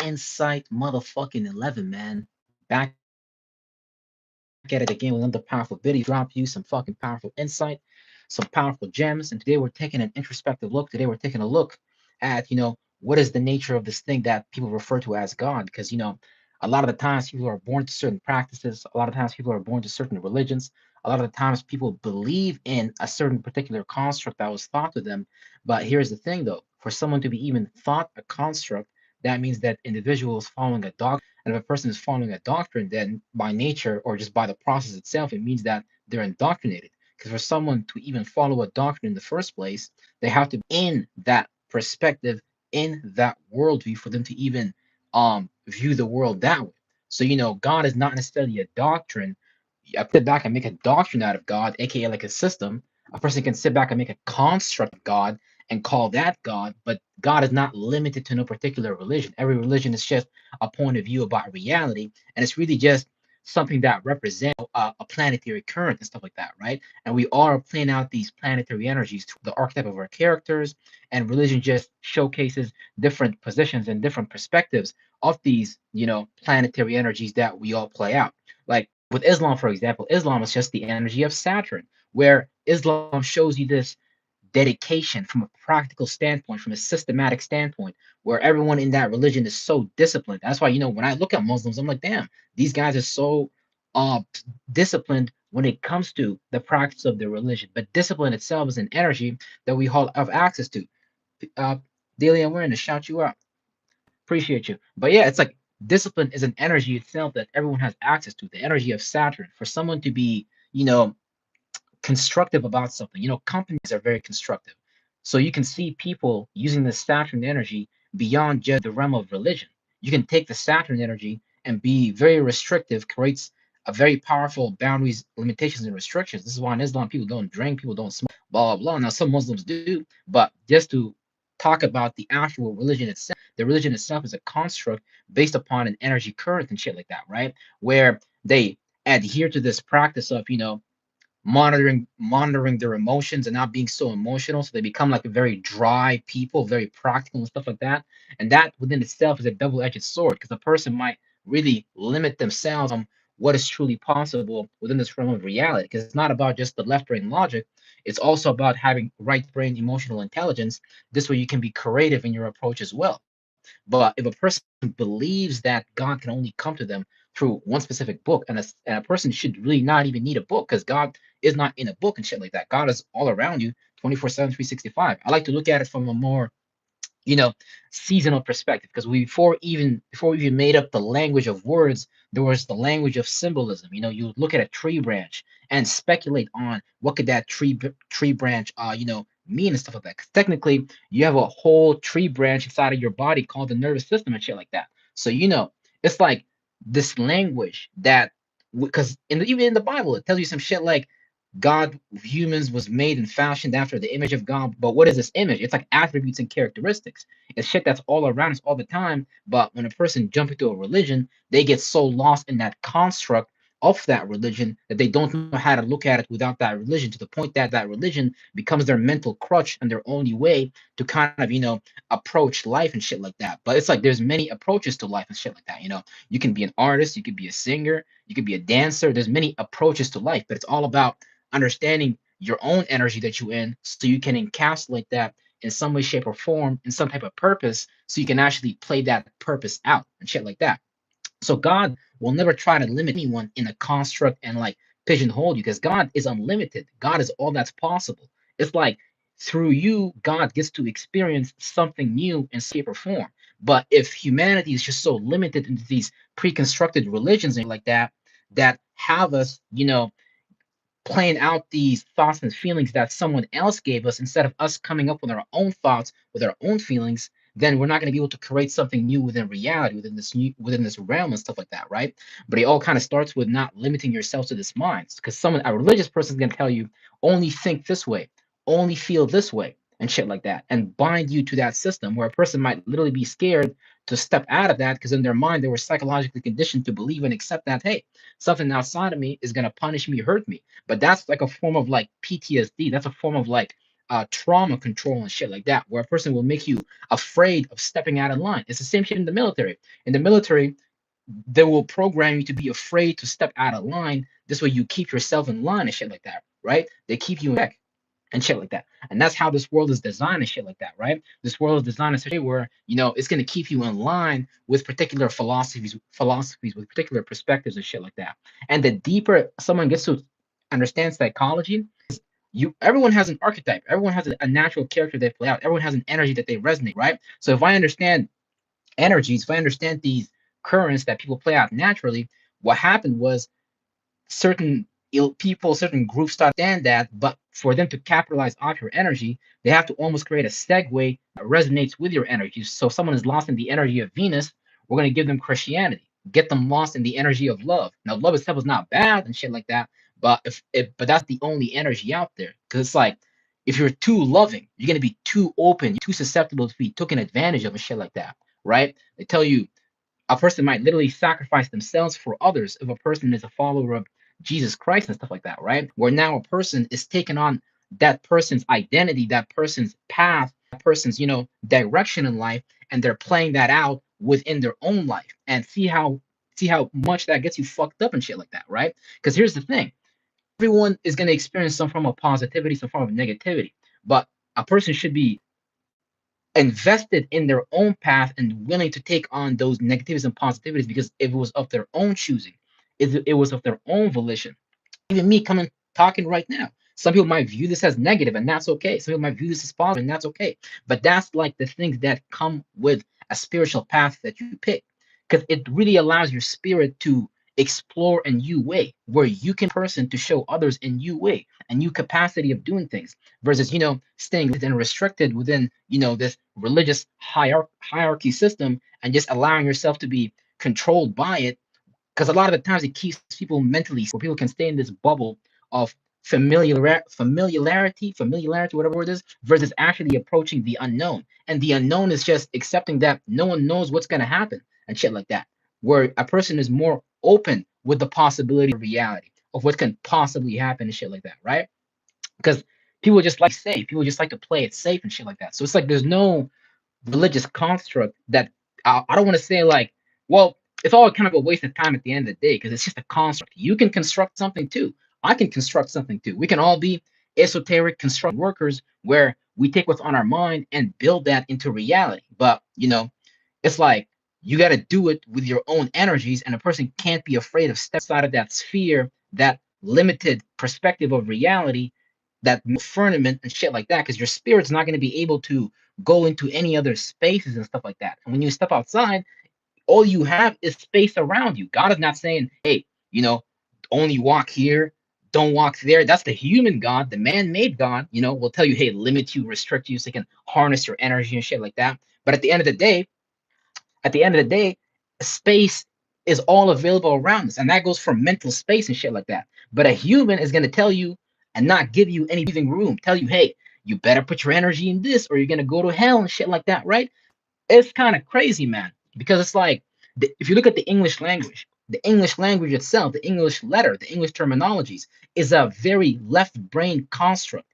Insight motherfucking 11, man. Back at it again with another powerful video. Drop you some fucking powerful insight, some powerful gems. And today we're taking an introspective look. Today we're taking a look at, what is the nature of this thing that people refer to as God? Because, a lot of the times people are born to certain practices. A lot of times people are born to certain religions. A lot of the times people believe in a certain particular construct that was taught to them. But here's the thing though, for someone to be even thought a construct, that means that individual is following a doctrine. And if a person is following a doctrine, then by nature or just by the process itself, it means that they're indoctrinated. Because for someone to even follow a doctrine in the first place, they have to be in that perspective, in that worldview for them to even view the world that way. So, God is not necessarily a doctrine. I sit back and make a doctrine out of God, aka like a system. A person can sit back and make a construct of God and call that God, but God is not limited to no particular religion. Every religion is just a point of view about reality, and it's really just something that represents a planetary current and stuff like that, right? And we are playing out these planetary energies to the archetype of our characters, and religion just showcases different positions and different perspectives of these, planetary energies that we all play out. Like with Islam, for example, Islam is just the energy of Saturn, where Islam shows you this dedication from a practical standpoint, from a systematic standpoint, where everyone in that religion is so disciplined. That's why, when I look at Muslims, I'm like, damn, these guys are so uh disciplined when it comes to the practice of their religion. But discipline itself is an energy that we all have access to. Uh Daily awareness, shout you out. Appreciate you. But yeah, it's like discipline is an energy itself that everyone has access to, the energy of Saturn. For someone to be, constructive about something. Companies are very constructive. So you can see people using the Saturn energy beyond just the realm of religion. You can take the Saturn energy and be very restrictive, creates a very powerful boundaries, limitations, and restrictions. This is why in Islam people don't drink, people don't smoke, blah, blah, blah. Now, some Muslims do, but just to talk about the actual religion itself, the religion itself is a construct based upon an energy current and shit like that, right? Where they adhere to this practice of, monitoring their emotions and not being so emotional, so they become like a very dry people, very practical and stuff like that. And that within itself is a double-edged sword, because a person might really limit themselves on what is truly possible within this realm of reality, because it's not about just the left brain logic. It's also about having right brain emotional intelligence. This way you can be creative in your approach as well. But if a person believes that God can only come to them through one specific book, and a person should really not even need a book, because God is not in a book and shit like that. God is all around you 24/7, 365. I like to look at it from a more, you know, seasonal perspective, because before we even made up the language of words, there was the language of symbolism. You look at a tree branch and speculate on what could that tree branch mean and stuff like that. 'Cause technically you have a whole tree branch inside of your body called the nervous system and shit like that. So it's like this language that, because even in the Bible it tells you some shit like God, humans was made and fashioned after the image of God. But what is this image? It's like attributes and characteristics. It's shit that's all around us all the time. But when a person jumps into a religion, they get so lost in that construct of that religion that they don't know how to look at it without that religion, to the point that that religion becomes their mental crutch and their only way to kind of, approach life and shit like that. But it's like there's many approaches to life and shit like that. You can be an artist, you could be a singer, you could be a dancer. There's many approaches to life, but it's all about understanding your own energy that you're in, so you can encapsulate that in some way, shape, or form in some type of purpose, so you can actually play that purpose out and shit like that. So God will never try to limit anyone in a construct and like pigeonhole you, because God is unlimited. God is all that's possible. It's like through you, God gets to experience something new in shape or form. But if humanity is just so limited into these pre-constructed religions and like that have us, playing out these thoughts and feelings that someone else gave us, instead of us coming up with our own thoughts, with our own feelings, then we're not going to be able to create something new within reality, within this realm and stuff like that, right? But it all kind of starts with not limiting yourself to this mind, because a religious person is going to tell you only think this way, only feel this way, and shit like that, and bind you to that system, where a person might literally be scared to step out of that, because in their mind they were psychologically conditioned to believe and accept that, hey, something outside of me is going to punish me, hurt me. But that's like a form of like PTSD. That's a form of like trauma control and shit like that, where a person will make you afraid of stepping out of line. It's the same shit in the military. In the military, they will program you to be afraid to step out of line. This way you keep yourself in line and shit like that, right? They keep you in check and shit like that. And that's how this world is designed and shit like that, right? This world is designed in such a way where, it's gonna keep you in line with particular philosophies with particular perspectives and shit like that. And the deeper someone gets to understand psychology, everyone has an archetype, everyone has a natural character they play out, everyone has an energy that they resonate, right? So if I understand energies, if I understand these currents that people play out naturally, what happened was certain people, certain groups start to understand that, but for them to capitalize off your energy, they have to almost create a segue that resonates with your energy. So if someone is lost in the energy of Venus, we're going to give them Christianity, get them lost in the energy of love. Now, love itself is not bad and shit like that, but but that's the only energy out there. Because it's like, if you're too loving, you're going to be too open, too susceptible to be taken advantage of and shit like that, right? They tell you a person might literally sacrifice themselves for others if a person is a follower of Jesus Christ and stuff like that, right? Where now a person is taking on that person's identity, that person's path, that person's, direction in life, and they're playing that out within their own life. And see how much that gets you fucked up and shit like that, right? Because here's the thing. Everyone is going to experience some form of positivity, some form of negativity, but a person should be invested in their own path and willing to take on those negativities and positivities, because if it was of their own choosing, if it was of their own volition. Even me coming talking right now, some people might view this as negative, and that's okay. Some people might view this as positive, and that's okay. But that's like the things that come with a spiritual path that you pick, because it really allows your spirit to explore a new way, where you can person to show others a new way, a new capacity of doing things, versus staying and restricted within this religious hierarchy system, and just allowing yourself to be controlled by it, because a lot of the times it keeps people mentally, where people can stay in this bubble of familiarity, whatever it is, versus actually approaching the unknown. And the unknown is just accepting that no one knows what's going to happen and shit like that, where a person is more open with the possibility of reality of what can possibly happen and shit like that, right? Because people just like to play it safe and shit like that. So it's like there's no religious construct that, I don't want to say like, well, it's all kind of a waste of time at the end of the day, because it's just a construct. You can construct something too. I can construct something too. We can all be esoteric construct workers, where we take what's on our mind and build that into reality. But it's like you got to do it with your own energies, and a person can't be afraid of stepping outside of that sphere, that limited perspective of reality, that firmament and shit like that, because your spirit's not going to be able to go into any other spaces and stuff like that. And when you step outside, all you have is space around you. God is not saying, hey, only walk here, don't walk there. That's the human God, the man-made God, will tell you, hey, limit you, restrict you, so you can harness your energy and shit like that. But at the end of the day, space is all available around us, and that goes for mental space and shit like that. But a human is going to tell you and not give you any breathing room, tell you, hey, you better put your energy in this, or you're going to go to hell and shit like that, right? It's kind of crazy, man, because it's like, if you look at the English language itself, the English letter, the English terminologies, is a very left brain construct,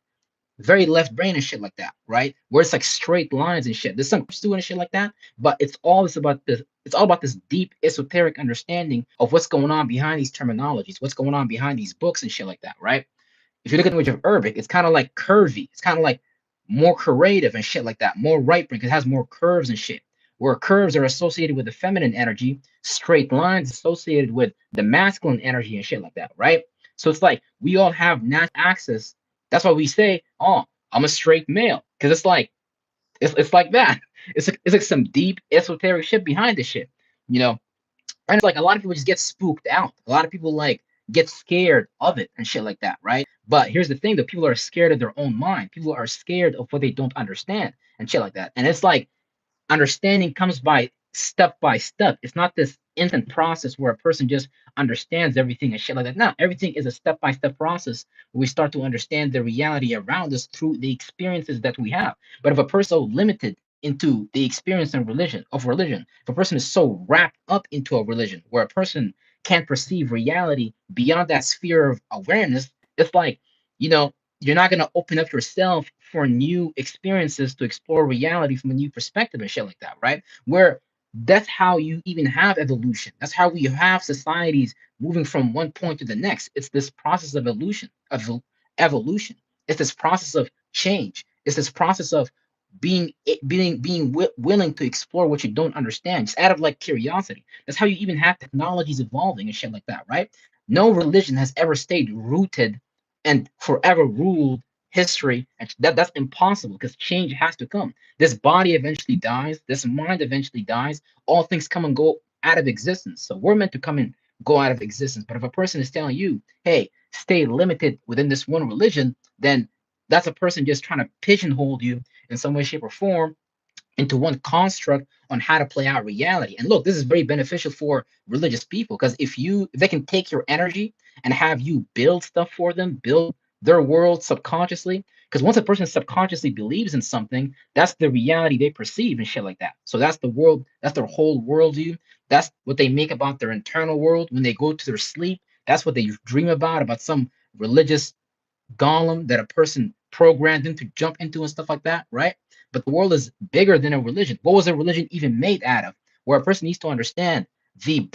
very left brain and shit like that, right? Where it's like straight lines and shit. There's some doing and shit like that, but it's all about this deep esoteric understanding of what's going on behind these terminologies, what's going on behind these books and shit like that, right? If you look at the language of Arabic, it's kind of like curvy. It's kind of like more creative and shit like that, more right brain, because it has more curves and shit. Where curves are associated with the feminine energy, straight lines associated with the masculine energy and shit like that, right? So it's like we all have natural access. That's why we say, "Oh, I'm a straight male," because it's like that. It's like some deep esoteric shit behind this shit, you know. And it's like a lot of people just get spooked out. A lot of people like get scared of it and shit like that, right? But here's the thing: that people are scared of their own mind. People are scared of what they don't understand and shit like that. And it's like understanding comes by step. It's not this instant process where a person just understands everything and shit like that. No, everything is a step-by-step process where we start to understand the reality around us through the experiences that we have. But if a person is so limited into the experience and religion, if a person is so wrapped up into a religion where a person can't perceive reality beyond that sphere of awareness, it's like, you're not gonna open up yourself for new experiences to explore reality from a new perspective and shit like that, right? Where that's how you even have evolution. That's how we have societies moving from one point to the next. It's this process of evolution. It's this process of change. It's this process of willing to explore what you don't understand, just out of like curiosity. That's how you even have technologies evolving and shit like that, right? No religion has ever stayed rooted and forever ruled history, and that's impossible because change has to come. This body eventually dies, this mind eventually dies, all things come and go out of existence. So we're meant to come and go out of existence. But if a person is telling you, hey, stay limited within this one religion, then that's a person just trying to pigeonhole you in some way, shape, or form into one construct on how to play out reality. And look, this is very beneficial for religious people because if they can take your energy and have you build stuff for them, build their world subconsciously. Because once a person subconsciously believes in something, that's the reality they perceive and shit like that. So that's the world, that's their whole worldview. That's what they make about their internal world when they go to their sleep. That's what they dream about some religious golem that a person programmed them to jump into and stuff like that, right? But the world is bigger than a religion. What was a religion even made out of? Where a person needs to understand the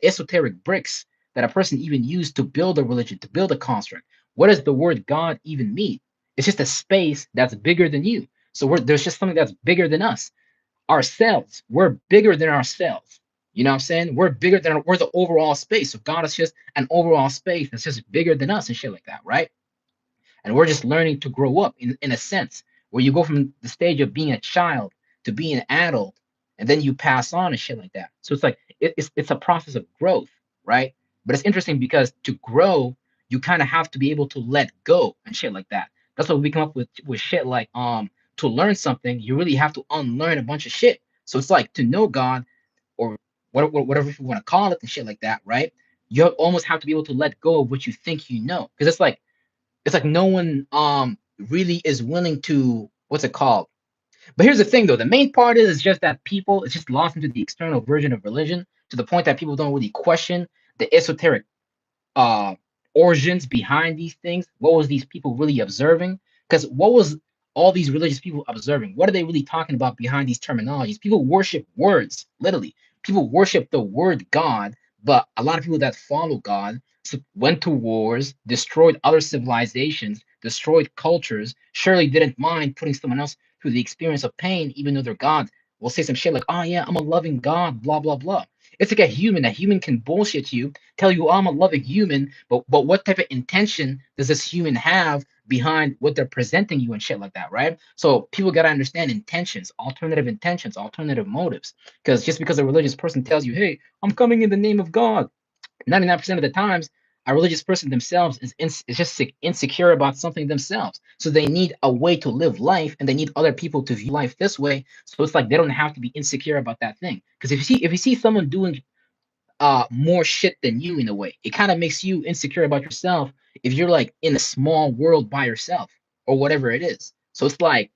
esoteric bricks that a person even used to build a religion, to build a construct. What does the word God even mean? It's just a space that's bigger than you. So there's just something that's bigger than us. Ourselves. We're bigger than ourselves. You know what I'm saying? We're the overall space. So God is just an overall space that's just bigger than us and shit like that, right? And we're just learning to grow up in a sense where you go from the stage of being a child to being an adult and then you pass on and shit like that. So it's like it's a process of growth, right? But it's interesting because to grow you kind of have to be able to let go and shit like that. That's what we come up with shit like to learn something you really have to unlearn a bunch of shit. So it's like to know God or whatever you want to call it and shit like that, right? You almost have to be able to let go of what you think you know because it's like no one really is willing to what's it called. But here's the thing though, the main part is just that people it's just lost into the external version of religion to the point that people don't really question the esoteric uh origins behind these things. What was these people really observing? Because what was all these religious people observing? What are they really talking about behind these terminologies? People worship words, literally. People worship the word God, but a lot of people that follow God went to wars, destroyed other civilizations, destroyed cultures, surely didn't mind putting someone else through the experience of pain, even though they're God. Will say some shit like, oh yeah, I'm a loving God, blah, blah, blah. It's like a human. A human can bullshit you, tell you, oh, I'm a loving human, but what type of intention does this human have behind what they're presenting you and shit like that, right? So people gotta understand intentions, alternative motives. Because just because a religious person tells you, hey, I'm coming in the name of God, 99% of the times, a religious person themselves is just insecure about something themselves. So they need a way to live life and they need other people to view life this way. So it's like they don't have to be insecure about that thing. Because if you see someone doing more shit than you in a way. It kind of makes you insecure about yourself if you're like in a small world by yourself or whatever it is. So it's like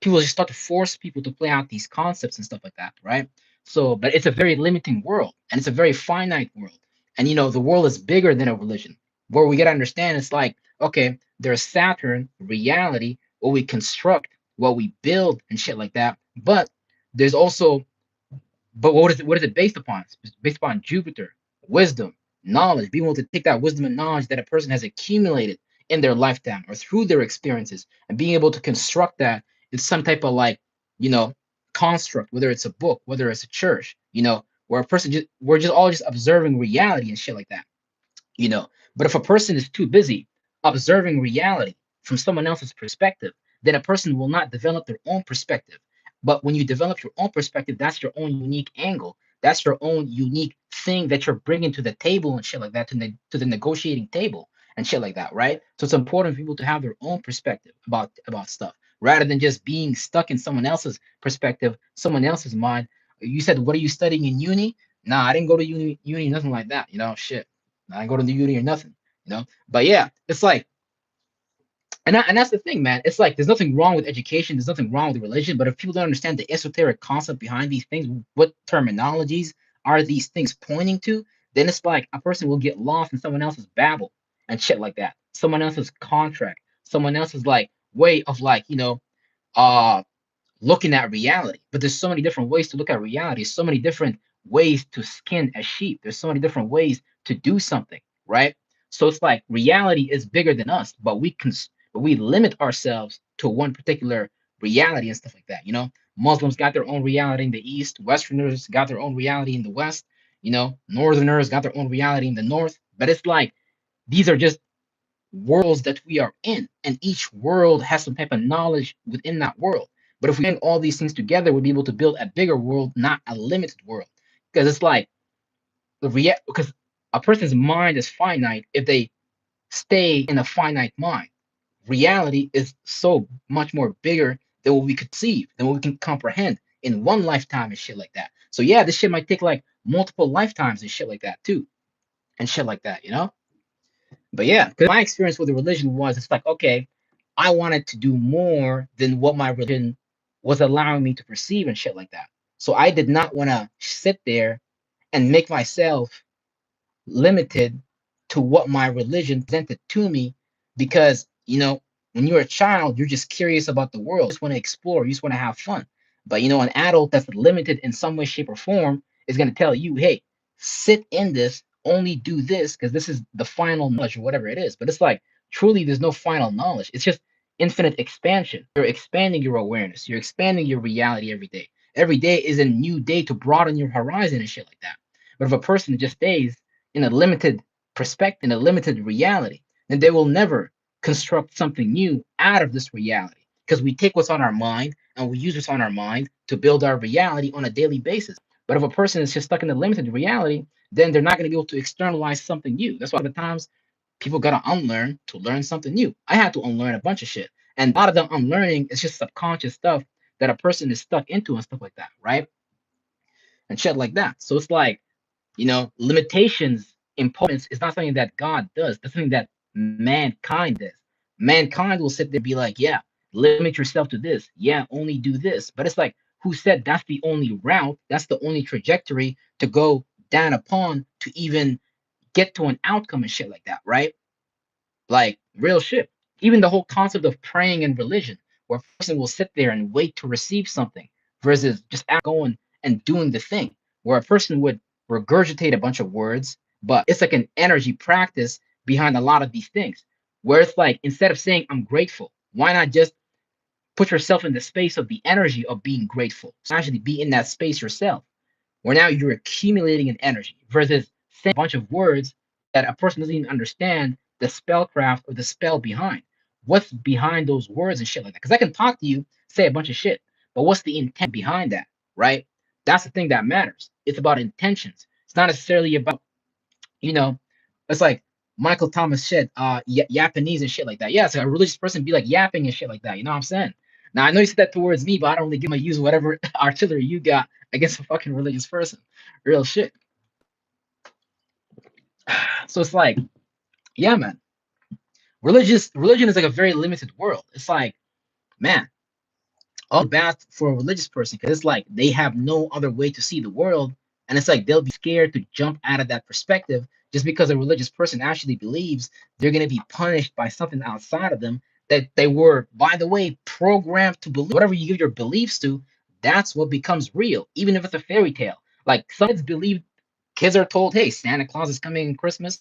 people just start to force people to play out these concepts and stuff like that, right? So, but it's a very limiting world and it's a very finite world. And the world is bigger than a religion. Where we gotta understand it's like, okay, there's Saturn, reality, what we construct, what we build and shit like that. There's also but what is it based upon? It's based upon Jupiter, wisdom, knowledge, being able to take that wisdom and knowledge that a person has accumulated in their lifetime or through their experiences and being able to construct that in some type of like, you know, construct, whether it's a book, whether it's a church, where a person we're just all just observing reality and shit like that you know. But if a person is too busy observing reality from someone else's perspective, then a person will not develop their own perspective. But when you develop your own perspective, that's your own unique angle. That's your own unique thing that you're bringing to the table and shit like that, to the negotiating table and shit like that, right? So it's important for people to have their own perspective about stuff rather than just being stuck in someone else's perspective, someone else's mind. You said, what are you studying in uni? Nah, I didn't go to uni, nothing like that. Shit. I ain't go to the uni or nothing. But yeah, it's like, and that's the thing, man. It's like there's nothing wrong with education, there's nothing wrong with religion, but if people don't understand the esoteric concept behind these things, what terminologies are these things pointing to, then it's like a person will get lost in someone else's babble and shit like that. Someone else's contract, someone else's like way of like, uh looking at reality. But there's so many different ways to look at reality, so many different ways to skin a sheep. There's so many different ways to do something, right? So it's like reality is bigger than us, but we limit ourselves to one particular reality and stuff like that. Muslims got their own reality in the East, Westerners got their own reality in the West, Northerners got their own reality in the North. But it's like these are just worlds that we are in, and each world has some type of knowledge within that world. But if we bring all these things together, we'll be able to build a bigger world, not a limited world. Because it's like because a person's mind is finite if they stay in a finite mind. Reality is so much more bigger than what we could see, than what we can comprehend in one lifetime and shit like that. So yeah, this shit might take like multiple lifetimes and shit like that too, and shit like that. But yeah, because my experience with the religion was, it's like, okay, I wanted to do more than what my religion was allowing me to perceive and shit like that. So I did not want to sit there and make myself limited to what my religion presented to me, because when you're a child, you're just curious about the world, you just want to explore, you just want to have fun. But an adult that's limited in some way, shape, or form is going to tell you, hey, sit in this, only do this because this is the final knowledge or whatever it is. But it's like, truly, there's no final knowledge. It's just infinite expansion. You're expanding your awareness, you're expanding your reality every day. Every day is a new day to broaden your horizon and shit like that. But if a person just stays in a limited perspective, in a limited reality, then they will never construct something new out of this reality, because we take what's on our mind and we use what's on our mind to build our reality on a daily basis. But if a person is just stuck in a limited reality, then they're not going to be able to externalize something new. That's why the times people got to unlearn to learn something new. I had to unlearn a bunch of shit. And a lot of the unlearning is just subconscious stuff that a person is stuck into and stuff like that, right? And shit like that. So it's like, limitations imposed is not something that God does. That's something that mankind does. Mankind will sit there and be like, yeah, limit yourself to this. Yeah, only do this. But it's like, who said that's the only route? That's the only trajectory to go down upon to even get to an outcome and shit like that, right? Like real shit. Even the whole concept of praying in religion, where a person will sit there and wait to receive something versus just going and doing the thing, where a person would regurgitate a bunch of words, but it's like an energy practice behind a lot of these things. Where it's like, instead of saying, I'm grateful, why not just put yourself in the space of the energy of being grateful? So actually be in that space yourself, where now you're accumulating an energy versus saying a bunch of words that a person doesn't even understand the spellcraft or the spell behind. What's behind those words and shit like that? Because I can talk to you, say a bunch of shit, but what's the intent behind that, right? That's the thing that matters. It's about intentions. It's not necessarily about, you know, it's like Michael Thomas said, Japanese and shit like that. Yeah, it's like a religious person be like yapping and shit like that. You know what I'm saying? Now I know you said that towards me, but I don't really give my use whatever artillery you got against a fucking religious person. Real shit. So it's like, yeah, man. Religion is like a very limited world. It's like, man, all bad for a religious person, because it's like they have no other way to see the world, and it's like they'll be scared to jump out of that perspective just because a religious person actually believes they're going to be punished by something outside of them that they were, by the way, programmed to believe. Whatever you give your beliefs to, that's what becomes real, even if it's a fairy tale. Like some kids believe, kids are told, hey, Santa Claus is coming in Christmas.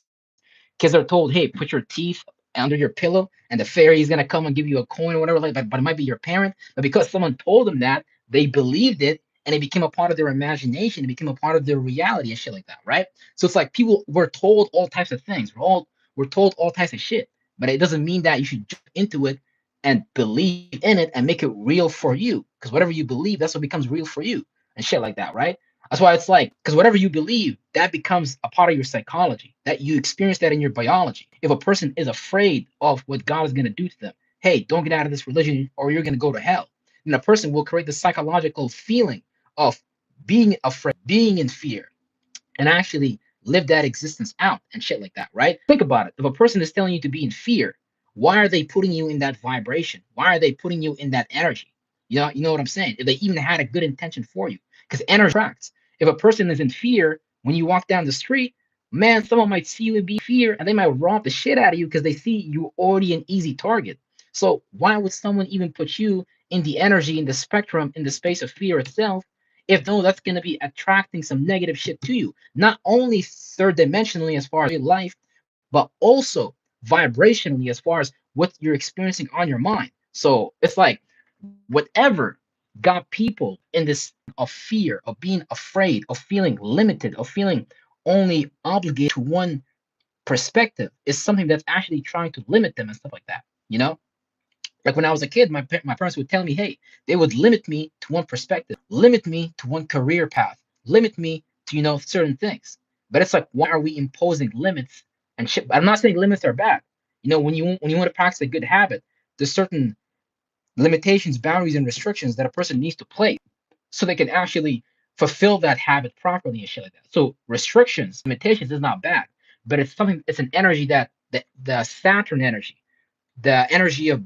Kids are told, hey, put your teeth under your pillow and the fairy is gonna come and give you a coin or whatever, like, but it might be your parent. But because someone told them that, they believed it and it became a part of their imagination, it became a part of their reality and shit like that, right? So it's like people were told all types of things. We're told all types of shit, but it doesn't mean that you should jump into it and believe in it and make it real for you. Because whatever you believe, that's what becomes real for you and shit like that, right? That's why it's like, because whatever you believe, that becomes a part of your psychology, that you experience that in your biology. If a person is afraid of what God is going to do to them, hey, don't get out of this religion or you're going to go to hell, then a person will create the psychological feeling of being afraid, being in fear, and actually live that existence out and shit like that, right? Think about it. If a person is telling you to be in fear, why are they putting you in that vibration? Why are they putting you in that energy? You know what I'm saying? If they even had a good intention for you, because energy attracts. If a person is in fear, when you walk down the street, man, someone might see you and be in fear, and they might rob the shit out of you because they see you already an easy target. So why would someone even put you in the energy, in the spectrum, in the space of fear itself, if they know that's going to be attracting some negative shit to you? Not only third dimensionally as far as real life, but also vibrationally as far as what you're experiencing on your mind. So it's like whatever got people in this of fear, of being afraid, of feeling limited, of feeling only obligated to one perspective is something that's actually trying to limit them and stuff like that. You know, like when I was a kid, my parents would tell me, hey, they would limit me to one perspective, limit me to one career path, limit me to, certain things. But it's like, why are we imposing limits and shit? I'm not saying limits are bad. When you want to practice a good habit, there's certain limitations, boundaries, and restrictions that a person needs to place so they can actually fulfill that habit properly and shit like that. So restrictions, limitations is not bad, but it's something. It's an energy that the Saturn energy, the energy of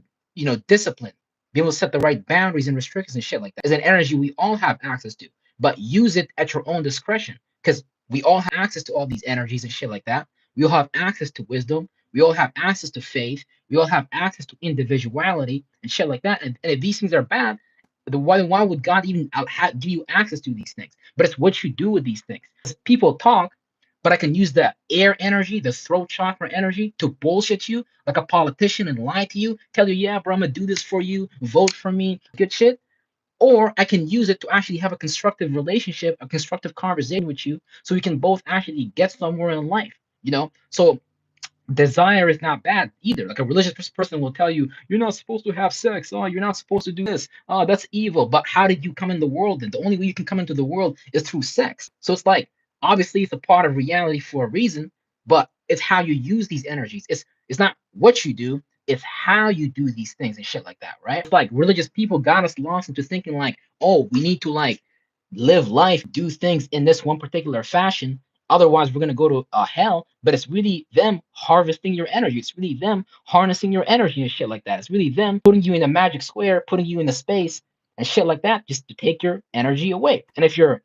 discipline, being able to set the right boundaries and restrictions and shit like that is an energy we all have access to, but use it at your own discretion because we all have access to all these energies and shit like that. We all have access to wisdom. We all have access to faith. We all have access to individuality and shit like that. And if these things are bad, why would God even give you access to these things? But it's what you do with these things. People talk, but I can use the air energy, the throat chakra energy to bullshit you like a politician and lie to you, tell you, yeah, bro, I'm gonna do this for you, vote for me, good shit. Or I can use it to actually have a constructive relationship, a constructive conversation with you, so we can both actually get somewhere in life. So desire is not bad either. Like a religious person will tell you, you're not supposed to have sex. Oh, you're not supposed to do this. Oh, that's evil. But how did you come in the world? And the only way you can come into the world is through sex. So it's like, obviously, it's a part of reality for a reason, but it's how you use these energies. It's not what you do, it's how you do these things and shit like that, right? It's like religious people got us lost into thinking like, oh, we need to like live life, do things in this one particular fashion. Otherwise, we're going to go to hell. But it's really them harvesting your energy. It's really them harnessing your energy and shit like that. It's really them putting you in a magic square, putting you in a space and shit like that, just to take your energy away. And if you're,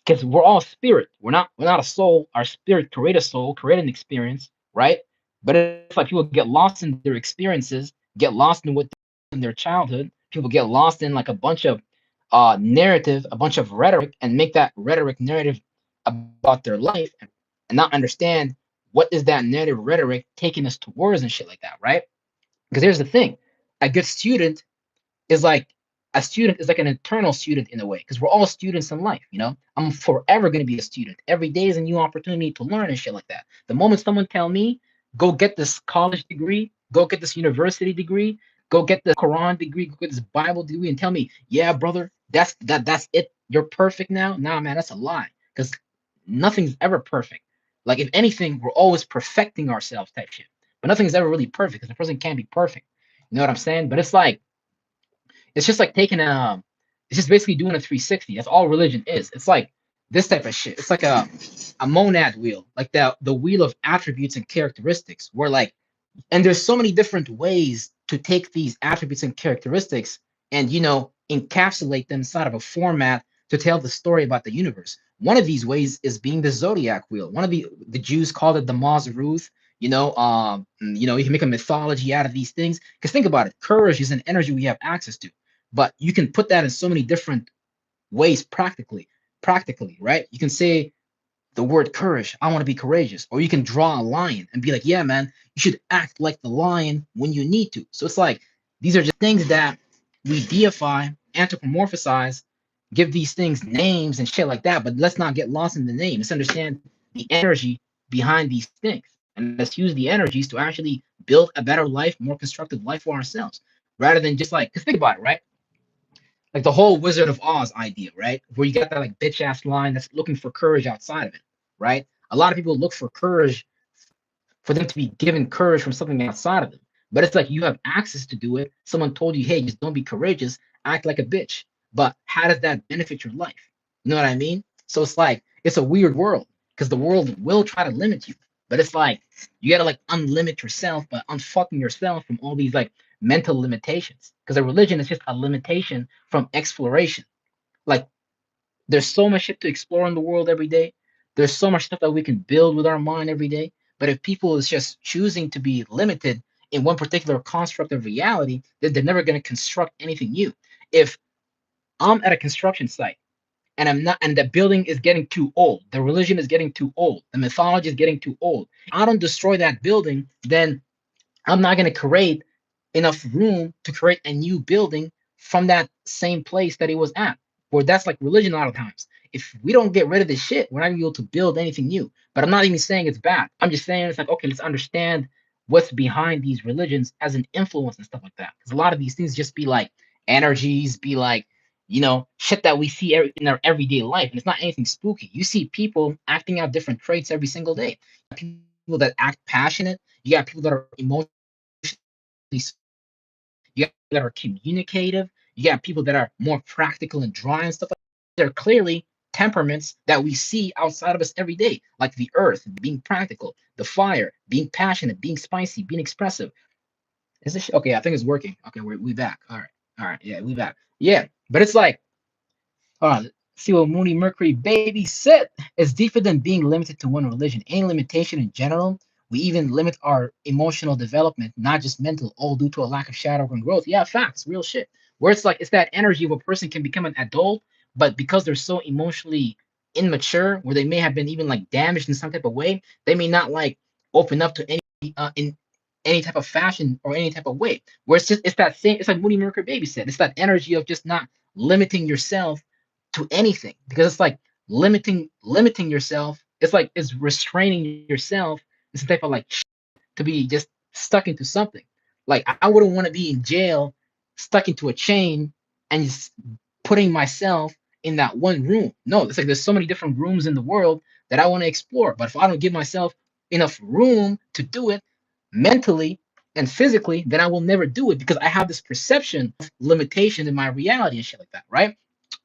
because we're all spirit, we're not a soul. Our spirit create a soul, create an experience, right? But it's like people get lost in their experiences, get lost in what in their childhood. People get lost in like a bunch of narrative, a bunch of rhetoric, and make that rhetoric narrative about their life, and not understand what is that narrative rhetoric taking us towards and shit like that, right? Because here's the thing: a good student is like a student is like an eternal student in a way, because we're all students in life. I'm forever going to be a student. Every day is a new opportunity to learn and shit like that. The moment someone tell me, go get this college degree, go get this university degree, go get the Quran degree, go get this Bible degree, and tell me, yeah, brother, that's it, you're perfect now. Nah, man, that's a lie, because nothing's ever perfect. Like, if anything, we're always perfecting ourselves type shit, but nothing's ever really perfect because the person can't be perfect. You know what I'm saying? But it's just like taking it's just basically doing a 360. That's all religion is. It's like this type of shit. It's like a monad wheel, like the wheel of attributes and characteristics, where like, and there's so many different ways to take these attributes and characteristics and encapsulate them inside of a format to tell the story about the universe. One of these ways is being the zodiac wheel. One of the Jews called it the Mazaruth. You can make a mythology out of these things, because think about it, courage is an energy we have access to, but you can put that in so many different ways practically, right? You can say the word courage, I want to be courageous. Or you can draw a lion and be like, yeah, man, you should act like the lion when you need to. So it's like, these are just things that we deify, anthropomorphize, give these things names and shit like that. But let's not get lost in the name. Let's understand the energy behind these things. And let's use the energies to actually build a better life, more constructive life for ourselves. Rather than just like, because think about it, right? Like the whole Wizard of Oz idea, right? Where you got that like bitch ass line that's looking for courage outside of it, right? A lot of people look for courage, for them to be given courage from something outside of them. But it's like you have access to do it. Someone told you, hey, just don't be courageous, act like a bitch. But how does that benefit your life? You know what I mean? So it's like, it's a weird world, because the world will try to limit you. But it's like, you gotta like unlimit yourself by unfucking yourself from all these like mental limitations. Because a religion is just a limitation from exploration. Like, there's so much shit to explore in the world every day. There's so much stuff that we can build with our mind every day. But if people is just choosing to be limited in one particular construct of reality, then they're never going to construct anything new. If I'm at a construction site and I'm not, and the building is getting too old, the religion is getting too old, the mythology is getting too old, I don't destroy that building, then I'm not going to create enough room to create a new building from that same place that it was at. Or that's like religion a lot of times. If we don't get rid of this shit, we're not gonna be able to build anything new. But I'm not even saying it's bad. I'm just saying it's like, okay, let's understand what's behind these religions as an influence and stuff like that. Because a lot of these things just be like energies, be like, shit that we see in our everyday life. And it's not anything spooky. You see people acting out different traits every single day. People that act passionate, you got people that are emotionally, you got people that are communicative, you got people that are more practical and dry and stuff like that. They're clearly temperaments that we see outside of us every day, like the earth being practical, the fire being passionate, being spicy, being expressive. Is this okay? I think it's working. Okay, we back. All right, yeah, we back. Yeah, but it's like, see what Mooney Mercury baby said. It's deeper than being limited to one religion. Any limitation in general, we even limit our emotional development, not just mental, all due to a lack of shadow and growth. Yeah, facts, real shit. Where it's like it's that energy of a person can become an adult, but because they're so emotionally immature, where they may have been even like damaged in some type of way, they may not like open up to any in any type of fashion or any type of way. Where it's that same, it's like Mooney Mercury baby said, it's that energy of just not limiting yourself to anything, because it's like limiting yourself, it's like it's restraining yourself. It's a type of like to be just stuck into something. Like I wouldn't want to be in jail stuck into a chain and just putting myself in that one room. No, it's like there's so many different rooms in the world that I want to explore, but if I don't give myself enough room to do it mentally and physically, then I will never do it, because I have this perception of limitation in my reality and shit like that, right?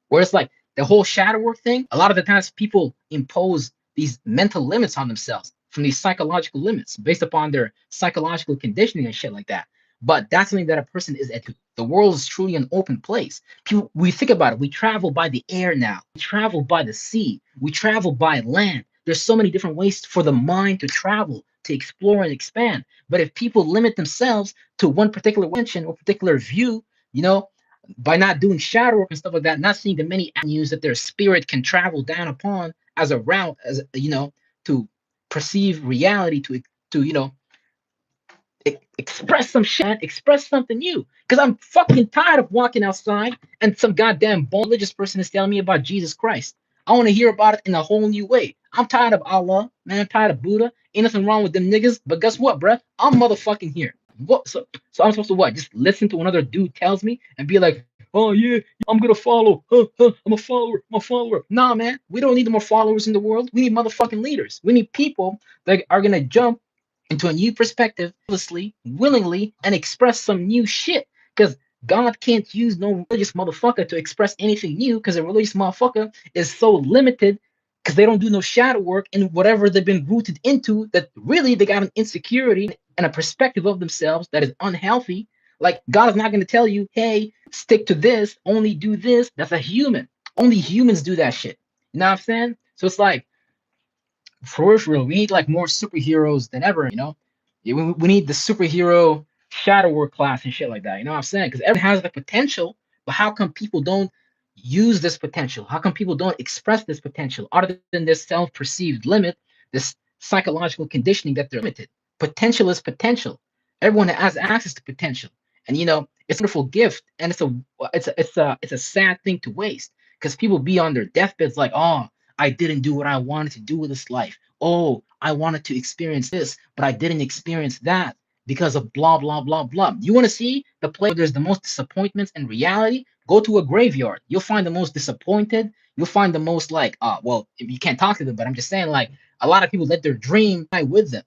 Where it's like the whole shadow work thing, a lot of the times people impose these mental limits on themselves from these psychological limits based upon their psychological conditioning and shit like that. But that's something that a person is at. The world is truly an open place. People, we think about it. We travel by the air now. We travel by the sea. We travel by land. There's so many different ways for the mind to travel, to explore and expand. But if people limit themselves to one particular dimension or particular view, you know, by not doing shadow work and stuff like that, not seeing the many avenues that their spirit can travel down upon as a route, as to perceive reality, to express some shit, express something new. Because I'm fucking tired of walking outside and some goddamn religious person is telling me about Jesus Christ. I want to hear about it in a whole new way. I'm tired of Allah, man. I'm tired of Buddha. Ain't nothing wrong with them niggas. But guess what, bruh? I'm motherfucking here. What? So I'm supposed to what? Just listen to another dude tells me and be like, oh yeah, I'm gonna follow. I'm a follower. I'm a follower. Nah, man. We don't need more followers in the world. We need motherfucking leaders. We need people that are gonna jump into a new perspective, willingly, and express some new shit. Because God can't use no religious motherfucker to express anything new, because a religious motherfucker is so limited because they don't do no shadow work in whatever they've been rooted into, that really they got an insecurity and a perspective of themselves that is unhealthy. Like God is not going to tell you, hey, stick to this, only do this. That's a human. Only humans do that shit. You know what I'm saying? So it's like, for real, we need like more superheroes than ever, we need the superhero shadow work class and shit like that. You know what I'm saying? Because everyone has the potential, but how come people don't use this potential? How come people don't express this potential other than this self-perceived limit, this psychological conditioning that they're limited? Potential is potential. Everyone has access to potential, and it's a wonderful gift, and it's a sad thing to waste, because people be on their deathbeds like, oh, I didn't do what I wanted to do with this life. Oh, I wanted to experience this, but I didn't experience that because of blah, blah, blah, blah. You want to see the place where there's the most disappointments in reality? Go to a graveyard. You'll find the most disappointed. You'll find the most like, well, you can't talk to them, but I'm just saying, like, a lot of people let their dream die with them.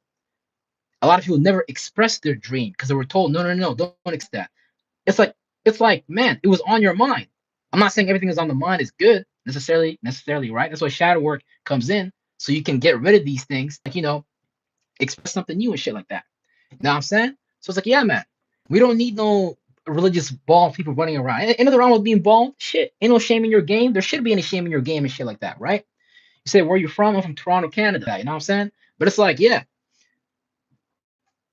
A lot of people never express their dream because they were told, no, no, no, don't express that. It's like, man, it was on your mind. I'm not saying everything is on the mind is good necessarily, right? That's why shadow work comes in, so you can get rid of these things, like express something new and shit like that. You know what I'm saying? So it's like, yeah, man, we don't need no religious bald people running around. Ain't nothing wrong with being bald. Shit, ain't no shame in your game. There should be any shame in your game and shit like that, right? You say, where you from? I'm from Toronto, Canada. You know what I'm saying? But it's like, yeah,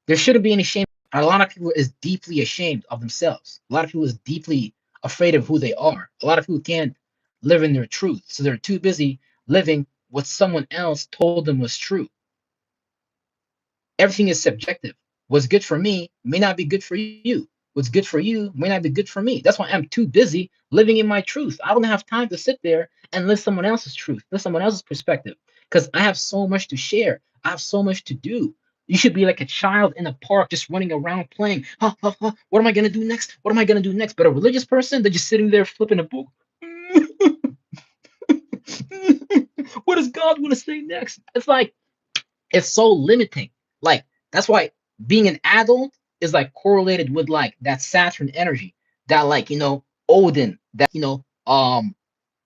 there shouldn't be any shame. A lot of people is deeply ashamed of themselves. A lot of people is deeply afraid of who they are. A lot of people can't live in their truth, so they're too busy living what someone else told them was true. Everything is subjective. What's good for me may not be good for you. What's good for you may not be good for me. That's why I'm too busy living in my truth. I don't have time to sit there and live someone else's truth, live someone else's perspective, because I have so much to share. I have so much to do. You should be like a child in a park just running around playing. Huh, huh, huh. What am I going to do next? What am I going to do next? But a religious person, they're just sitting there flipping a book. What does God want to say next? It's like, it's so limiting. Like that's why being an adult is like correlated with like that Saturn energy, that like Odin, that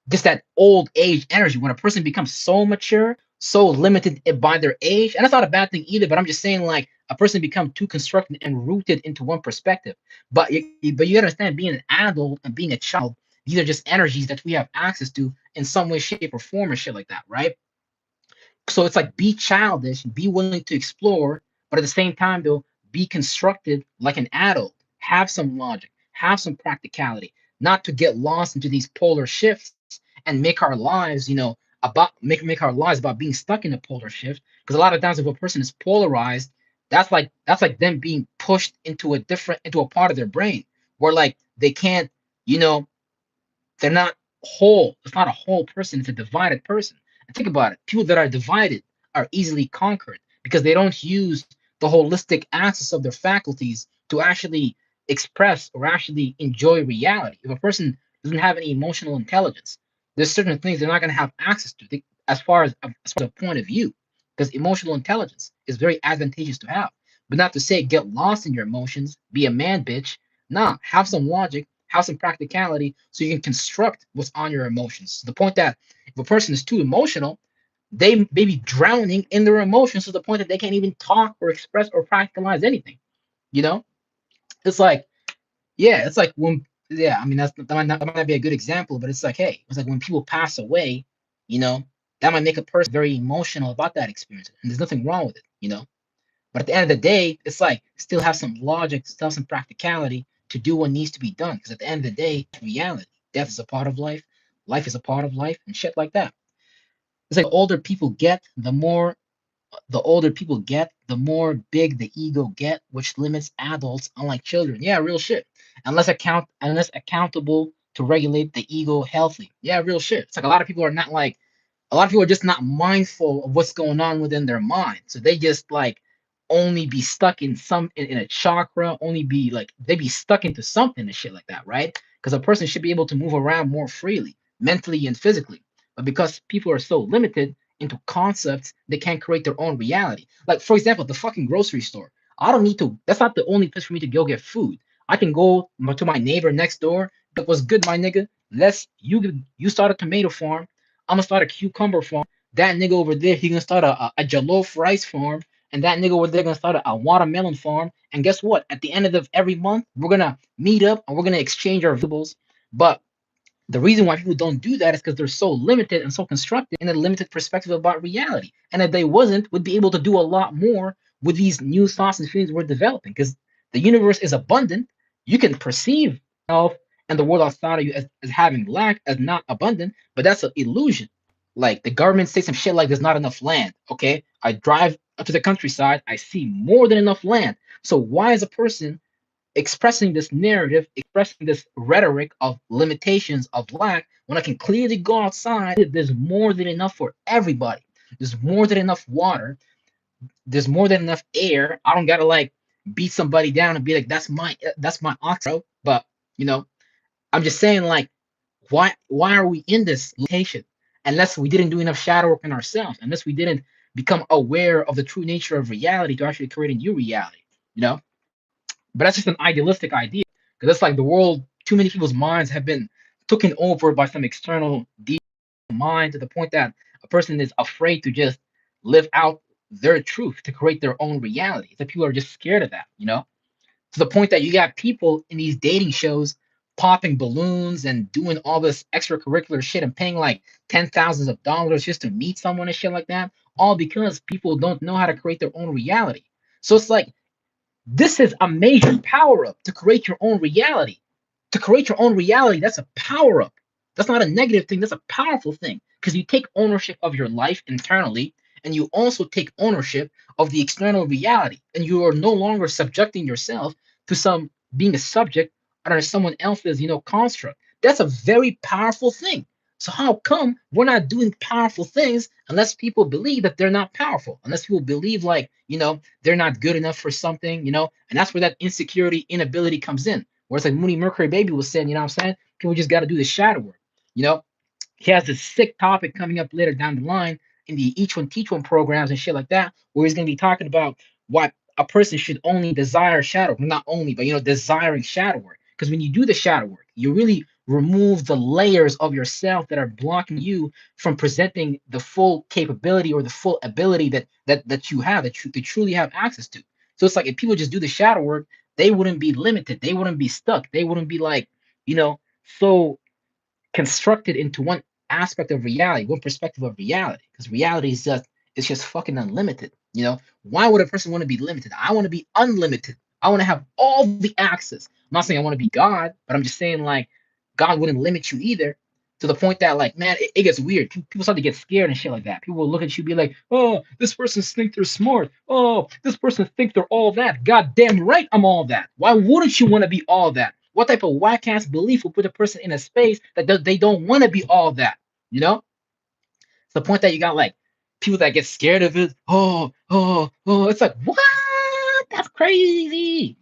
just that old age energy. When a person becomes so mature, so limited by their age, and that's not a bad thing either. But I'm just saying like a person become too constructed and rooted into one perspective. But you understand being an adult and being a child. These are just energies that we have access to in some way, shape, or form, and shit like that, right? So it's like be childish, be willing to explore, but at the same time, though, be constructed like an adult. Have some logic, have some practicality, not to get lost into these polar shifts and make our lives, about make our lives about being stuck in a polar shift. Because a lot of times, if a person is polarized, that's like them being pushed into a part of their brain where like they can't, you know, they're not whole. It's not a whole person. It's a divided person. And think about it. People that are divided are easily conquered because they don't use the holistic access of their faculties to actually express or actually enjoy reality. If a person doesn't have any emotional intelligence, there's certain things they're not going to have access to as far as a point of view, because emotional intelligence is very advantageous to have. But not to say get lost in your emotions, be a man bitch. Nah, have some logic, have some practicality, so you can construct what's on your emotions. To the point that if a person is too emotional, they may be drowning in their emotions to the point that they can't even talk or express or practicalize anything. You know, it's like, yeah, it's like when, yeah, I mean, that might not be a good example, but it's like, hey, it's like when people pass away, you know, that might make a person very emotional about that experience, and there's nothing wrong with it. But at the end of the day, it's like still have some logic, still have some practicality to do what needs to be done. Because at the end of the day, reality, death is a part of life is a part of life, and shit like that. It's like the older people get, the more big the ego get, which limits adults, unlike children. Yeah, real shit. Unless accountable to regulate the ego healthy. Yeah, real shit. It's like a lot of people are just not mindful of what's going on within their mind. So they just like only be stuck in a chakra, only be like they be stuck into something and shit like that, right? Because a person should be able to move around more freely, mentally and physically. But because people are so limited into concepts, they can't create their own reality. Like, for example, the fucking grocery store. I don't need to, that's not the only place for me to go get food. I can go to my neighbor next door. But what's good, my nigga? You start a tomato farm. I'm gonna start a cucumber farm. That nigga over there, he gonna start a jollof rice farm, and that nigga over there gonna start a watermelon farm. And guess what? At the end of every month, we're gonna meet up and we're gonna exchange our vegetables. But the reason why people don't do that is because they're so limited and so constructed in a limited perspective about reality. And if they wasn't, would be able to do a lot more with these new thoughts and feelings we're developing. Because the universe is abundant. You can perceive yourself and the world outside of you as having lack, as not abundant, but that's an illusion. Like the government say some shit like there's not enough land. Okay. I drive up to the countryside, I see more than enough land. So why is a person expressing this narrative, expressing this rhetoric of limitations of lack, when I can clearly go outside, there's more than enough for everybody. There's more than enough water. There's more than enough air. I don't gotta like beat somebody down and be like, that's my ox, bro. But you know, I'm just saying like, why are we in this limitation? Unless we didn't do enough shadow work on ourselves, unless we didn't become aware of the true nature of reality to actually create a new reality, you know? But that's just an idealistic idea because it's like the world. Too many people's minds have been taken over by some external deep mind to the point that a person is afraid to just live out their truth to create their own reality. So people are just scared of that, to the point that you got people in these dating shows popping balloons and doing all this extracurricular shit and paying like $10,000s just to meet someone and shit like that, all because people don't know how to create their own reality. So it's like This is a major power up to create your own reality. To create your own reality, that's a power up. That's not a negative thing, that's a powerful thing because you take ownership of your life internally and you also take ownership of the external reality. And you are no longer subjecting yourself to some being a subject under someone else's, construct. That's a very powerful thing. So how come we're not doing powerful things unless people believe that they're not powerful? Unless people believe like, they're not good enough for something, and that's where that insecurity, inability comes in. Where it's like Mooney Mercury Baby was saying, you know what I'm saying? People just got to do the shadow work. You know, he has this sick topic coming up later down the line in the Each One Teach One programs and shit like that, where he's going to be talking about why a person should only desire shadow work, not only, but desiring shadow work. Because when you do the shadow work, you really remove the layers of yourself that are blocking you from presenting the full capability or the full ability that you have, that you truly have access to. So it's like if people just do the shadow work, they wouldn't be limited, they wouldn't be stuck, they wouldn't be like, so constructed into one aspect of reality, one perspective of reality, because reality is just it's just fucking unlimited. Why would a person want to be limited? I want to be unlimited. I want to have all the access. I'm not saying I want to be God, but I'm just saying like God wouldn't limit you either. To the point that like, man, it gets weird. People start to get scared and shit like that. People will look at you and be like, oh, this person thinks they're smart. Oh, this person thinks they're all that. God damn right I'm all that. Why wouldn't you want to be all that? What type of whack ass belief will put a person in a space that they don't want to be all that? You know? It's the point that you got like people that get scared of it. Oh, oh, oh. It's like, what? That's crazy.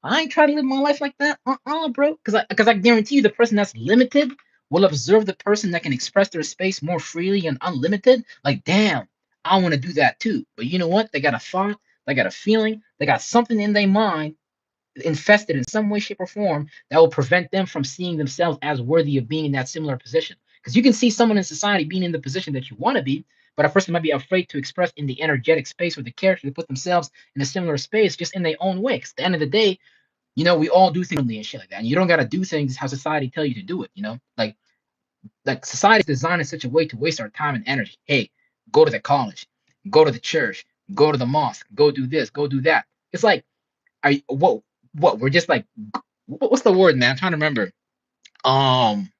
I ain't trying to live my life like that. Bro. Because I guarantee you the person that's limited will observe the person that can express their space more freely and unlimited. Like, damn, I want to do that too. But you know what? They got a thought, they got a feeling, they got something in their mind infested in some way, shape, or form that will prevent them from seeing themselves as worthy of being in that similar position. Because you can see someone in society being in the position that you want to be, but a person might be afraid to express in the energetic space or the character to put themselves in a similar space just in their own way. 'Cause at the end of the day, we all do things and shit like that. And you don't gotta do things how society tell you to do it, Like society is designed in such a way to waste our time and energy. Hey, go to the college, go to the church, go to the mosque, go do this, go do that. It's like, are you, what? We're just like what's the word, man? I'm trying to remember. Um,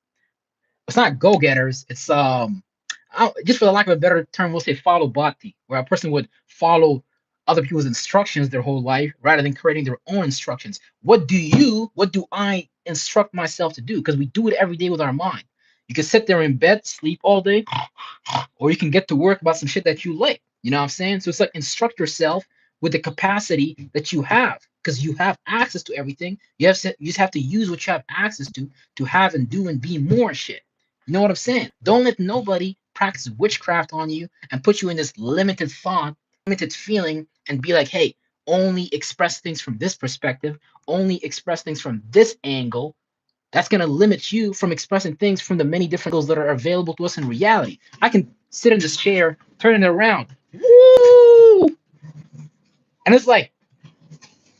it's not go getters. It's just for the lack of a better term, we'll say follow bhakti, where a person would follow other people's instructions their whole life rather than creating their own instructions. What do I instruct myself to do? Because we do it every day with our mind. You can sit there in bed, sleep all day, or you can get to work about some shit that you like. You know what I'm saying? So it's like instruct yourself with the capacity that you have because you have access to everything. You just have to use what you have access to have and do and be more shit. You know what I'm saying? Don't let nobody practice witchcraft on you and put you in this limited thought, limited feeling, and be like, hey, only express things from this perspective, only express things from this angle. That's going to limit you from expressing things from the many different angles that are available to us in reality. I can sit in this chair, turn it around. Woo! And it's like,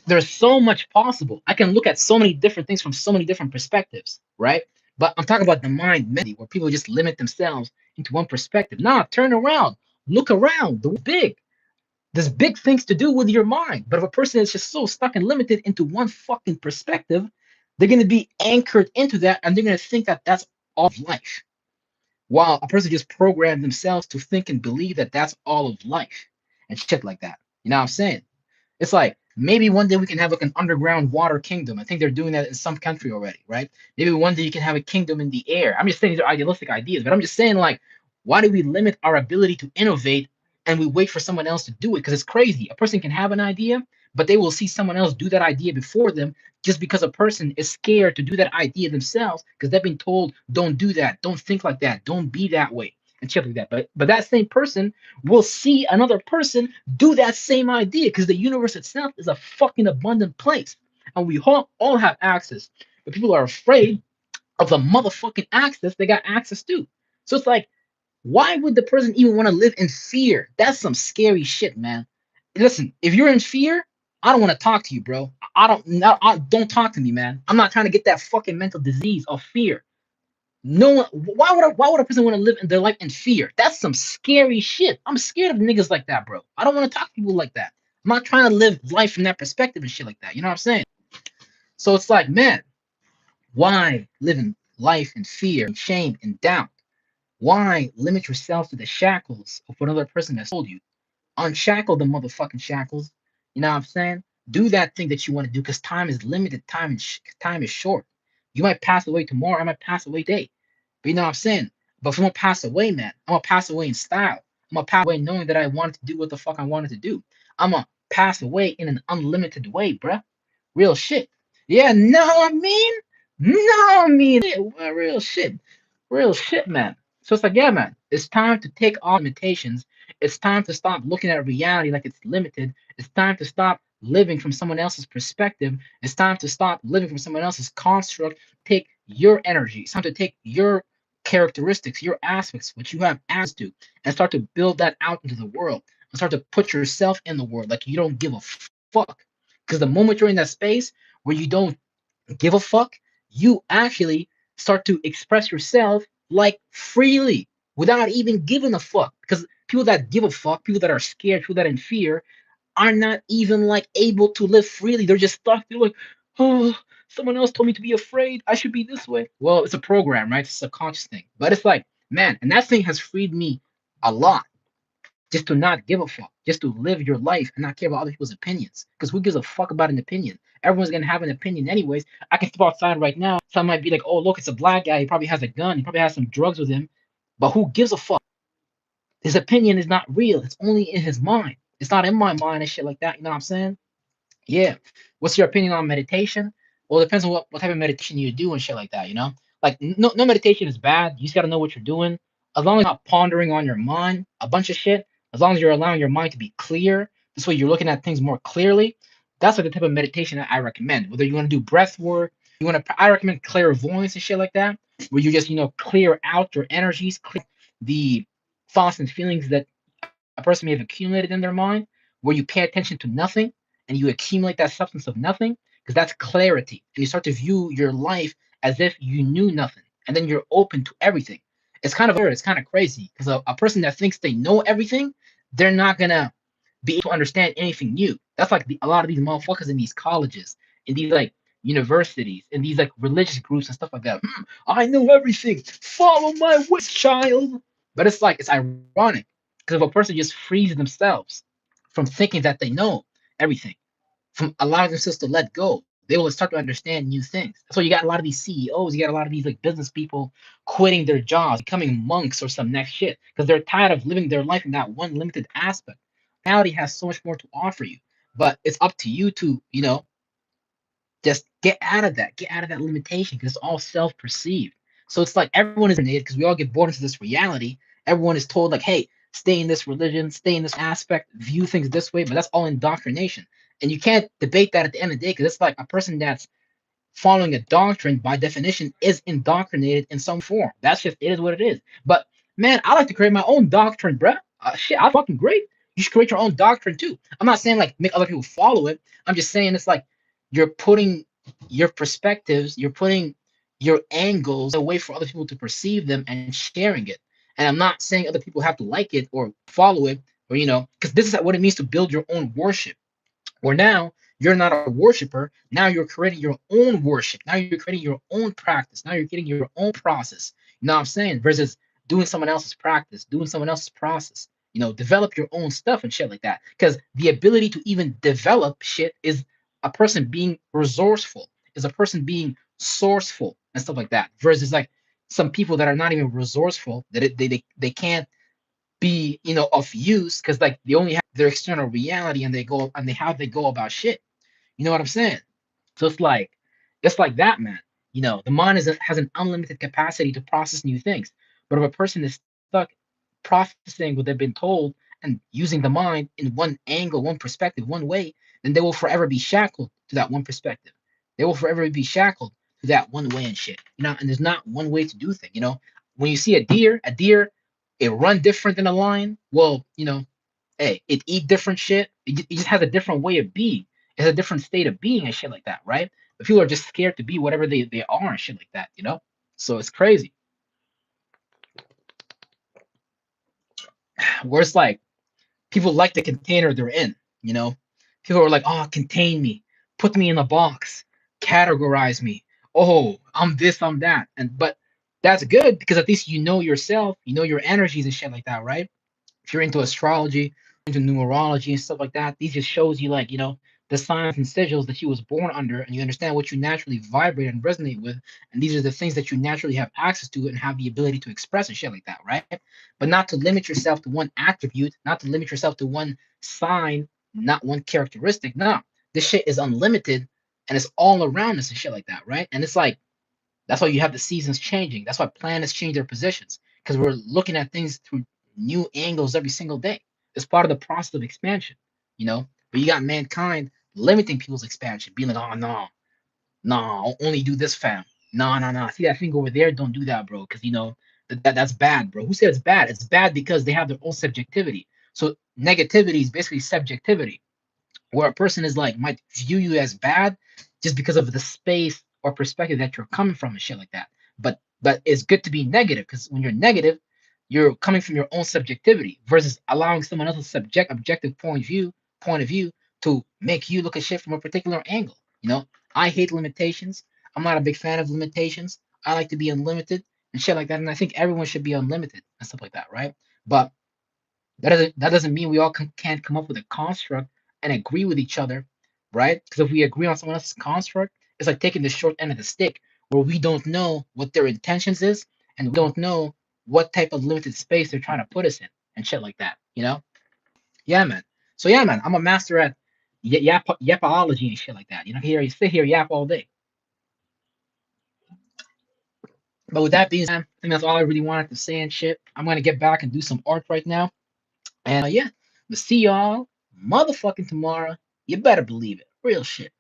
there's so much possible. I can look at so many different things from so many different perspectives, right? But I'm talking about the mind mentality where people just limit themselves into one perspective. Nah, turn around, look around. The world's big. There's big things to do with your mind. But if a person is just so stuck and limited into one fucking perspective, they're going to be anchored into that and they're going to think that that's all of life. While a person just programmed themselves to think and believe that that's all of life and shit like that. You know what I'm saying? It's like maybe one day we can have like an underground water kingdom. I think they're doing that in some country already, right? Maybe one day you can have a kingdom in the air. I'm just saying these are idealistic ideas, but I'm just saying like, why do we limit our ability to innovate and we wait for someone else to do it? Because it's crazy. A person can have an idea, but they will see someone else do that idea before them just because a person is scared to do that idea themselves because they've been told, don't do that, don't think like that, don't be that way, and shit like that. But that same person will see another person do that same idea because the universe itself is a fucking abundant place and we all have access. But people are afraid of the motherfucking access they got access to. So it's like, why would the person even want to live in fear? That's some scary shit, man. Listen, if you're in fear, I don't want to talk to you, bro. Don't talk to me, man. I'm not trying to get that fucking mental disease of fear. No one. Why would a person want to live in their life in fear? That's some scary shit. I'm scared of niggas like that, bro. I don't want to talk to people like that. I'm not trying to live life from that perspective and shit like that. You know what I'm saying? So it's like, man, why live in life in fear and shame and doubt? Why limit yourself to the shackles of what another person has told you? Unshackle the motherfucking shackles. You know what I'm saying? Do that thing that you want to do because time is limited. Time is short. You might pass away tomorrow. I might pass away today. But you know what I'm saying? But if I'm gonna pass away, man, I'm gonna pass away in style. I'm gonna pass away knowing that I wanted to do what the fuck I wanted to do. I'm gonna pass away in an unlimited way, bruh. Real shit. Yeah, no, I mean, no, I mean, real shit, real shit, man. So it's like, yeah, man, it's time to take off limitations. It's time to stop looking at reality like it's limited. It's time to stop living from someone else's perspective. It's time to stop living from someone else's construct. Take your energy. It's time to take your characteristics, your aspects, what you have access to, and start to build that out into the world. And start to put yourself in the world like you don't give a fuck. Because the moment you're in that space where you don't give a fuck, you actually start to express yourself like freely without even giving a fuck. Because people that give a fuck, people that are scared, people that are in fear, are not even like able to live freely. They're just stuck. They're like, oh, someone else told me to be afraid. I should be this way. Well, it's a program, right? It's a subconscious thing. But it's like, man, and that thing has freed me a lot just to not give a fuck, just to live your life and not care about other people's opinions. Because who gives a fuck about an opinion? Everyone's gonna have an opinion anyways. I can step outside right now. Some might be like, oh, look, it's a black guy. He probably has a gun. He probably has some drugs with him. But who gives a fuck? His opinion is not real. It's only in his mind. It's not in my mind and shit like that. You know what I'm saying? Yeah. What's your opinion on meditation? Well, it depends on what type of meditation you do and shit like that, you know? Like no meditation is bad. You just gotta know what you're doing. As long as you're not pondering on your mind a bunch of shit, as long as you're allowing your mind to be clear, this way you're looking at things more clearly. That's like the type of meditation that I recommend. Whether you want to do breath work, I recommend clairvoyance and shit like that, where you just, clear out your energies, clear the thoughts and feelings that a person may have accumulated in their mind, where you pay attention to nothing and you accumulate that substance of nothing, because that's clarity. And you start to view your life as if you knew nothing, and then you're open to everything. It's kind of weird. It's kind of crazy because a person that thinks they know everything, they're not gonna be able to understand anything new. That's like a lot of these motherfuckers in these colleges, in these like universities, in these like religious groups and stuff like that. I know everything. Follow my ways, child. But it's like it's ironic because if a person just frees themselves from thinking that they know everything, from allowing themselves to let go, they will start to understand new things. So you got a lot of these CEOs, you got a lot of these like business people quitting their jobs, becoming monks or some next shit because they're tired of living their life in that one limited aspect. Reality has so much more to offer you, but it's up to you to, just get out of that limitation because it's all self-perceived. So it's like everyone is innate because we all get born into this reality. Everyone is told like, hey, stay in this religion, stay in this aspect, view things this way, but that's all indoctrination. And you can't debate that at the end of the day because it's like a person that's following a doctrine by definition is indoctrinated in some form. That's just it is what it is. But man, I like to create my own doctrine, bruh. Shit, I fucking great. You should create your own doctrine too. I'm not saying like make other people follow it. I'm just saying it's like you're putting your perspectives, you're putting your angles away for other people to perceive them and sharing it. And I'm not saying other people have to like it or follow it or because this is what it means to build your own worship. Where now you're not a worshiper. Now you're creating your own worship. Now you're creating your own practice. Now you're getting your own process. You know what I'm saying? Versus doing someone else's practice, doing someone else's process. Develop your own stuff and shit like that. Because the ability to even develop shit is a person being resourceful, is a person being sourceful and stuff like that. Versus like some people that are not even resourceful, that they can't be of use because like they only have their external reality and they go about shit. You know what I'm saying? So it's like that, man. The mind has an unlimited capacity to process new things. But if a person is stuck processing what they've been told and using the mind in one angle, one perspective, one way, then they will forever be shackled to that one perspective. They will forever be shackled to that one way and shit. And there's not one way to do things. When you see a deer, it run different than a lion. Well, hey, it eat different shit. It just has a different way of being. It's a different state of being and shit like that, right? But people are just scared to be whatever they are and shit like that. So it's crazy. Where it's like people like the container they're in, you know? People are like, oh, contain me, put me in a box, categorize me. Oh, I'm this, I'm that. And but that's good because at least you know yourself, you know your energies and shit like that, right? If you're into astrology, into numerology and stuff like that, these just shows you like, the signs and sigils that you was born under, and you understand what you naturally vibrate and resonate with, and these are the things that you naturally have access to and have the ability to express and shit like that, right? But not to limit yourself to one attribute, not to limit yourself to one sign, not one characteristic. No, this shit is unlimited and it's all around us and shit like that, right? And it's like that's why you have the seasons changing. That's why planets change their positions because we're looking at things through new angles every single day. It's part of the process of expansion, you know. But you got mankind limiting people's expansion, being like, oh no, no, I'll only do this, fam. No, no, no. See that thing over there? Don't do that, bro. Because that's bad, bro. Who said it's bad? It's bad because they have their own subjectivity. So negativity is basically subjectivity where a person is like might view you as bad just because of the space or perspective that you're coming from and shit like that. But it's good to be negative because when you're negative, you're coming from your own subjectivity versus allowing someone else's objective point of view to make you look at shit from a particular angle. I hate limitations. I'm not a big fan of limitations. I like to be unlimited and shit like that. And I think everyone should be unlimited and stuff like that, right? But that doesn't mean we all can't come up with a construct and agree with each other, right? Because if we agree on someone else's construct, it's like taking the short end of the stick, where we don't know what their intentions is, and we don't know what type of limited space they're trying to put us in, and shit like that. Yeah, man. So yeah, man, I'm a master at yapology and shit like that. You sit here yap all day. But with that being said, I think that's all I really wanted to say and shit. I'm gonna get back and do some art right now. And yeah, we'll see y'all motherfucking tomorrow. You better believe it. Real shit.